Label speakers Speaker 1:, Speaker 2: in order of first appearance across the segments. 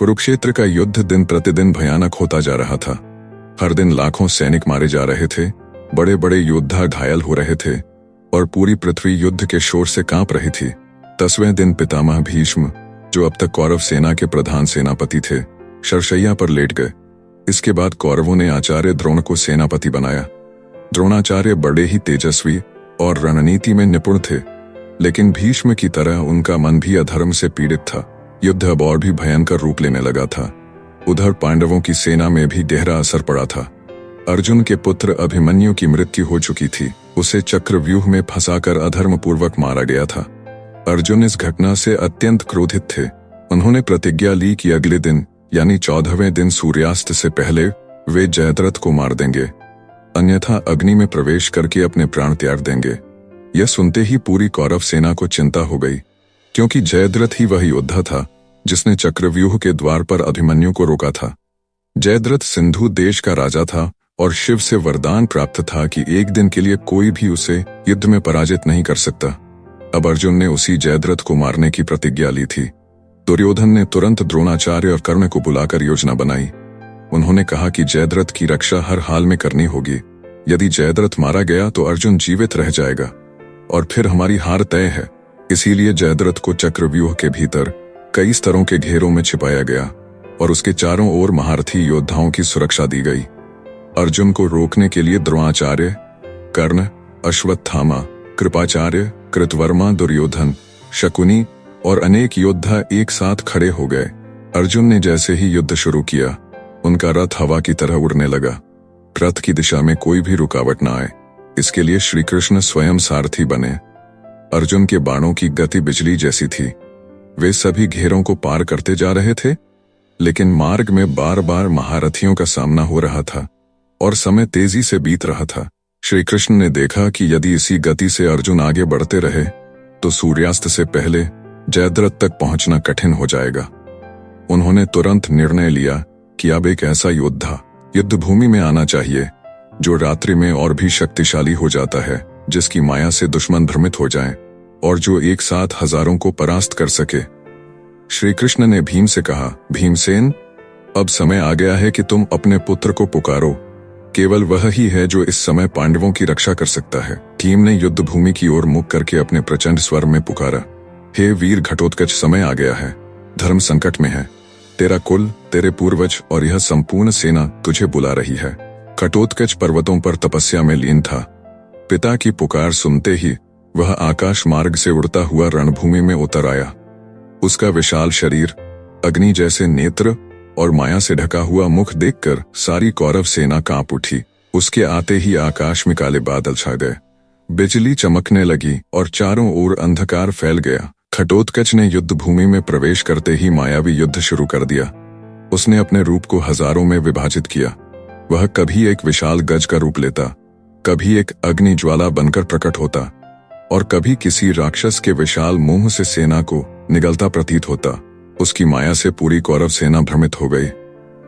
Speaker 1: कुरुक्षेत्र का युद्ध दिन प्रतिदिन भयानक होता जा रहा था। हर दिन लाखों सैनिक मारे जा रहे थे, बड़े बड़े योद्धा घायल हो रहे थे और पूरी पृथ्वी युद्ध के शोर से कांप रही थी। 10वें दिन पितामह भीष्म, जो अब तक कौरव सेना के प्रधान सेनापति थे, शरशैया पर लेट गए। इसके बाद कौरवों ने आचार्य द्रोण को सेनापति बनाया। द्रोणाचार्य बड़े ही तेजस्वी और रणनीति में निपुण थे, लेकिन भीष्म की तरह उनका मन भी अधर्म से पीड़ित था। युद्ध अब और भी भयंकर रूप लेने लगा था। उधर पांडवों की सेना में भी गहरा असर पड़ा था। अर्जुन के पुत्र अभिमन्यु की मृत्यु हो चुकी थी। उसे चक्रव्यूह में फंसाकर अधर्म पूर्वक मारा गया था। अर्जुन इस घटना से अत्यंत क्रोधित थे। उन्होंने प्रतिज्ञा ली कि अगले दिन यानी 14वें दिन सूर्यास्त से पहले वे जयद्रथ को मार देंगे, अन्यथा अग्नि में प्रवेश करके अपने प्राण त्याग देंगे। यह सुनते ही पूरी कौरव सेना को चिंता हो गई, क्योंकि जयद्रथ ही वह योद्धा था जिसने चक्रव्यूह के द्वार पर अभिमन्यु को रोका था। जयद्रथ सिंधु देश का राजा था और शिव से वरदान प्राप्त था कि एक दिन के लिए कोई भी उसे युद्ध में पराजित नहीं कर सकता। अब अर्जुन ने उसी जयद्रथ को मारने की प्रतिज्ञा ली थी। दुर्योधन ने तुरंत द्रोणाचार्य और कर्ण को बुलाकर योजना बनाई। उन्होंने कहा कि जयद्रथ की रक्षा हर हाल में करनी होगी। यदि जयद्रथ मारा गया तो अर्जुन जीवित रह जाएगा और फिर हमारी हार तय है। इसीलिए जयद्रथ को चक्रव्यूह के भीतर कई स्तरों के घेरों में छिपाया गया और उसके चारों ओर महारथी योद्धाओं की सुरक्षा दी गई। अर्जुन को रोकने के लिए द्रोणाचार्य, कर्ण, अश्वत्थामा, कृपाचार्य, कृतवर्मा, दुर्योधन, शकुनी और अनेक योद्धा एक साथ खड़े हो गए। अर्जुन ने जैसे ही युद्ध शुरू किया, उनका रथ हवा की तरह उड़ने लगा। रथ की दिशा में कोई भी रुकावट न आए, इसके लिए श्री कृष्ण स्वयं सारथी बने। अर्जुन के बाणों की गति बिजली जैसी थी। वे सभी घेरों को पार करते जा रहे थे, लेकिन मार्ग में बार बार महारथियों का सामना हो रहा था और समय तेजी से बीत रहा था। श्री कृष्ण ने देखा कि यदि इसी गति से अर्जुन आगे बढ़ते रहे तो सूर्यास्त से पहले जयद्रथ तक पहुंचना कठिन हो जाएगा। उन्होंने तुरंत निर्णय लिया कि अब एक ऐसा योद्धा युद्ध भूमि में आना चाहिए जो रात्रि में और भी शक्तिशाली हो जाता है, जिसकी माया से दुश्मन भ्रमित हो जाएं और जो एक साथ हजारों को परास्त कर सके। श्री कृष्ण ने भीम से कहा, भीमसेन, अब समय आ गया है कि तुम अपने पुत्र को पुकारो। केवल वह ही है जो इस समय पांडवों की रक्षा कर सकता है। भीम ने युद्ध भूमि की ओर मुख करके अपने प्रचंड स्वर में पुकारा, हे वीर घटोत्कच, समय आ गया है। धर्म संकट में है। तेरा कुल, तेरे पूर्वज और यह संपूर्ण सेना तुझे बुला रही है। घटोत्कच पर्वतों पर तपस्या में लीन था। पिता की पुकार सुनते ही वह आकाश मार्ग से उड़ता हुआ रणभूमि में उतर आया। उसका विशाल शरीर, अग्नि जैसे नेत्र और माया से ढका हुआ मुख देखकर सारी कौरव सेना कांप उठी। उसके आते ही आकाश में काले बादल छा गए, बिजली चमकने लगी और चारों ओर अंधकार फैल गया। घटोत्कच ने युद्ध भूमि में प्रवेश करते ही मायावी युद्ध शुरू कर दिया। उसने अपने रूप को हजारों में विभाजित किया। वह कभी एक विशाल गज का रूप लेता, कभी एक अग्नि ज्वाला बनकर प्रकट होता और कभी किसी राक्षस के विशाल मुंह से सेना को निगलता प्रतीत होता। उसकी माया से पूरी कौरव सेना भ्रमित हो गई।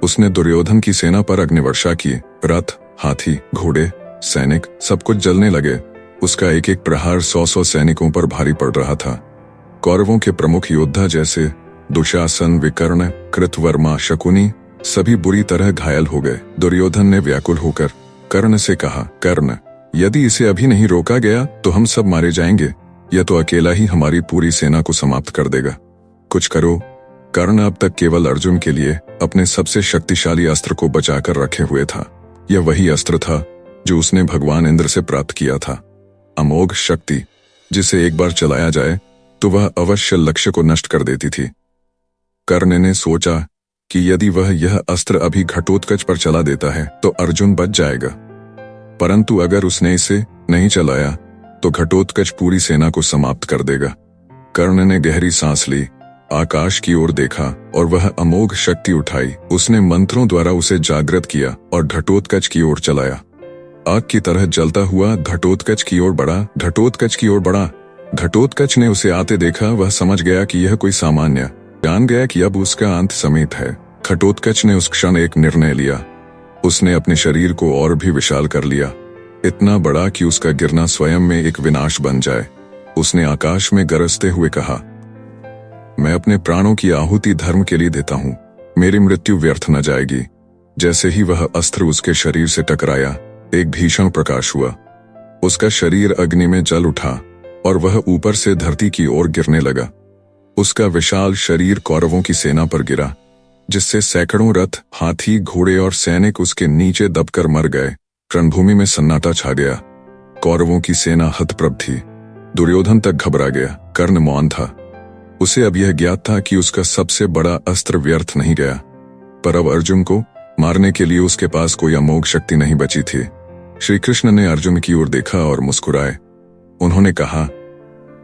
Speaker 1: उसने दुर्योधन की सेना पर अग्निवर्षा की। रथ, हाथी, घोड़े, सैनिक सब कुछ जलने लगे। उसका एक एक प्रहार 100-100 सैनिकों पर भारी पड़ रहा था। कौरवों के प्रमुख योद्धा जैसे दुशासन, विकर्ण, कृतवर्मा, शकुनी सभी बुरी तरह घायल हो गए। दुर्योधन ने व्याकुल होकर कर्ण से कहा, कर्ण, यदि इसे अभी नहीं रोका गया तो हम सब मारे जाएंगे। यह तो अकेला ही हमारी पूरी सेना को समाप्त कर देगा। कुछ करो। कर्ण अब तक केवल अर्जुन के लिए अपने सबसे शक्तिशाली अस्त्र को बचाकर रखे हुए था। यह वही अस्त्र था जो उसने भगवान इंद्र से प्राप्त किया था। अमोघ शक्ति, जिसे एक बार चलाया जाए तो वह अवश्य लक्ष्य को नष्ट कर देती थी। कर्ण ने सोचा कि यदि वह यह अस्त्र अभी घटोत्कच पर चला देता है तो अर्जुन बच जाएगा, परंतु अगर उसने इसे नहीं चलाया तो घटोत्कच पूरी सेना को समाप्त कर देगा। कर्ण ने गहरी सांस ली, आकाश की ओर देखा और वह अमोघ शक्ति उठाई। उसने मंत्रों द्वारा उसे जागृत किया और घटोत्कच की ओर चलाया। आग की तरह जलता हुआ घटोत्कच की ओर बढ़ा, घटोत्कच की ओर बढ़ा। घटोत्कच ने उसे आते देखा। वह समझ गया कि यह कोई सामान्य, जान गया कि अब उसका अंत समीप है। घटोत्कच ने उस क्षण एक निर्णय लिया। उसने अपने शरीर को और भी विशाल कर लिया, इतना बड़ा कि उसका गिरना स्वयं में एक विनाश बन जाए। उसने आकाश में गरजते हुए कहा, मैं अपने प्राणों की आहुति धर्म के लिए देता हूँ। मेरी मृत्यु व्यर्थ न जाएगी। जैसे ही वह अस्त्र उसके शरीर से टकराया, एक भीषण प्रकाश हुआ। उसका शरीर अग्नि में जल उठा और वह ऊपर से धरती की ओर गिरने लगा। उसका विशाल शरीर कौरवों की सेना पर गिरा, जिससे सैकड़ों रथ, हाथी, घोड़े और सैनिक उसके नीचे दबकर मर गए। रणभूमि में सन्नाटा छा गया। कौरवों की सेना हतप्रभ थी। दुर्योधन तक घबरा गया। कर्ण मौन था। उसे अब यह ज्ञात था कि उसका सबसे बड़ा अस्त्र व्यर्थ नहीं गया, पर अब अर्जुन को मारने के लिए उसके पास कोई अमोघ शक्ति नहीं बची थी। श्री कृष्ण ने अर्जुन की ओर देखा और मुस्कुराए। उन्होंने कहा,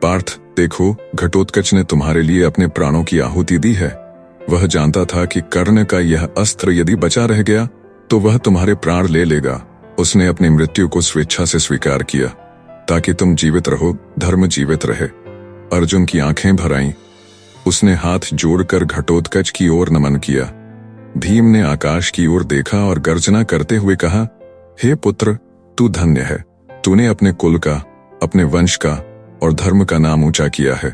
Speaker 1: पार्थ, देखो, घटोत्कच ने तुम्हारे लिए अपने प्राणों की आहुति दी है। वह जानता था कि कर्ण का यह अस्त्र यदि बचा रह गया तो वह तुम्हारे प्राण ले लेगा। उसने अपनी मृत्यु को स्वेच्छा से स्वीकार किया ताकि तुम जीवित रहो, धर्म जीवित रहे। अर्जुन की आंखें भर आईं। उसने हाथ जोड़कर घटोत्कच की ओर नमन किया। भीम ने आकाश की ओर देखा और गर्जना करते हुए कहा, हे पुत्र, तू धन्य है। तूने अपने कुल का, अपने वंश का और धर्म का नाम ऊंचा किया है।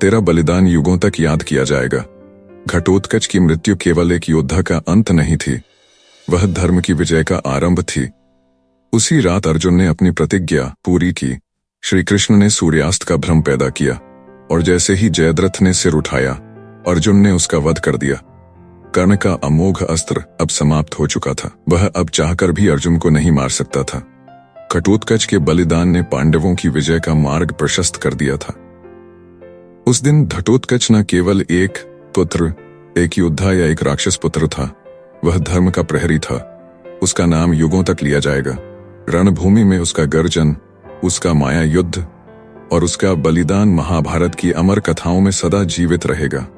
Speaker 1: तेरा बलिदान युगों तक याद किया जाएगा। घटोत्कच की मृत्यु केवल एक योद्धा का अंत नहीं थी, वह धर्म की विजय का आरंभ थी। उसी रात अर्जुन ने अपनी प्रतिज्ञा पूरी की। श्री कृष्ण ने सूर्यास्त का भ्रम पैदा किया और जैसे ही जयद्रथ ने सिर उठाया, अर्जुन ने उसका वध कर दिया। कर्ण का अमोघ अस्त्र अब समाप्त हो चुका था। वह अब चाहकर भी अर्जुन को नहीं मार सकता था। घटोत्कच के बलिदान ने पांडवों की विजय का मार्ग प्रशस्त कर दिया था। उस दिन घटोत्कच न केवल एक पुत्र, एक योद्धा या एक राक्षस पुत्र था, वह धर्म का प्रहरी था। उसका नाम युगों तक लिया जाएगा। रणभूमि में उसका गर्जन, उसका माया युद्ध और उसका बलिदान महाभारत की अमर कथाओं में सदा जीवित रहेगा।